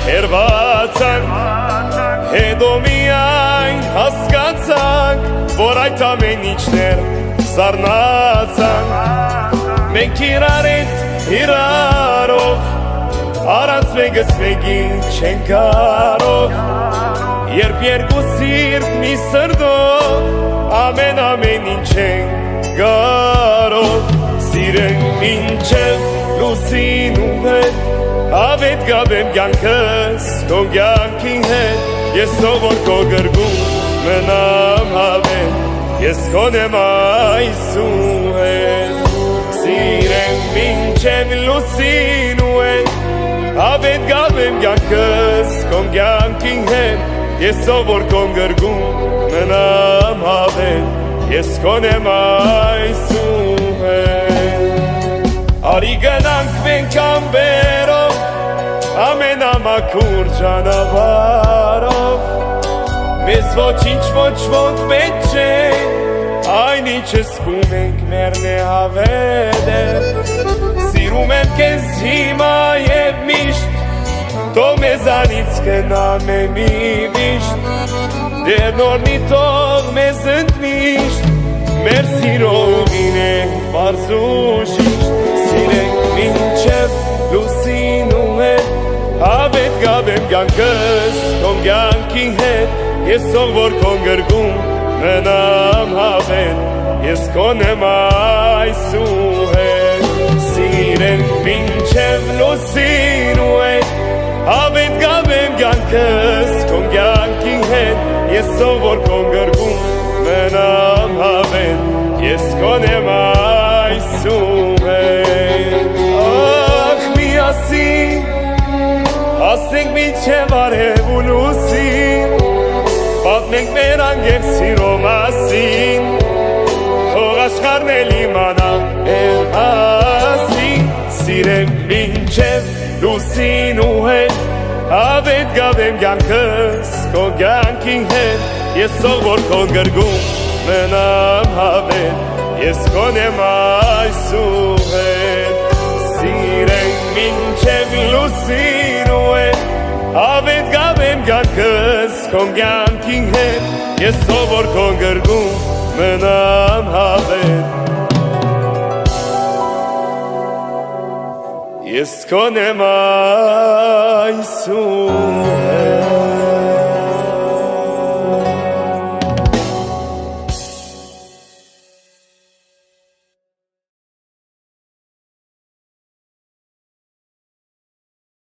հերվածանք, հետո միայն հասկացանք, որ այդ ամեն ինչներ սառնացանք, մենք իրար հետ իրարով, առանց մեկս մեկի չենք կարող, երբ երկու սիրտ մի սրտով, ամեն ինչ ենք կարող, սիրենք մինչև լուսինու հետ, Ավետ գաբեմ կյանքս քո կյանքի հետ, ես ով որ քո գրկում մնամ հավետ, ես քոնեմ այսու հետ, սիրեմ մինչև լուսինու հետ, Ավետ գաբեմ կյանքս քո կյանքի հետ, ես ով որ քո գրկում մնամ հավետ, ես քոնեմ այսու հետ, արի գնանք մենք ամբերով, ամենամաքուր ճանապարհով, մեզ ոչինչ ոչ ոք պետք չէ, այն ինչը զգում ենք մեռն է հավետ է, սիրում եմ քեզ հիմա և միշտ, թող մեզանից գնամ է մի վիշտ, դեռ նորմի թող մեզ ընդմիշտ, մեր սիրո ուղին է պարզ ու շիշտ, սիրենք մինչև լուսինու հետ, Ավետ գաբեմ կյանքս քո կյանքի հետ, ես ով որ քո գրկում մնամ հավետ, ես քոնեմ այսու հետ, սիրենք մինչև լուսինու հետ, Ավետ գաբեմ կյանքս քո կյանքի հետ, ես ով որ քո գրկում մնամ հավետ, ես քոնեմ այսու հետ, ախ միասին Ասենք մինչև արև ու լուսին, պատմենք մեր անգեր սիրո մասին, թող աշխարհն էլ իմանա մեր մասին, սիրեմ մինչև լուսինու հետ, Ավետ գաբեմ կյանքս քո կյանքի հետ, ես ով որ քո գրկում մնամ հավետ, ես քոնեմ այսու հետ, սիրենք մինչև լուսինու հետ, Ավետ գաբեմ կյանքս քո կյանքի հետ, ես ով որ քո գրկում մնամ հավետ, ես քոնեմ այսու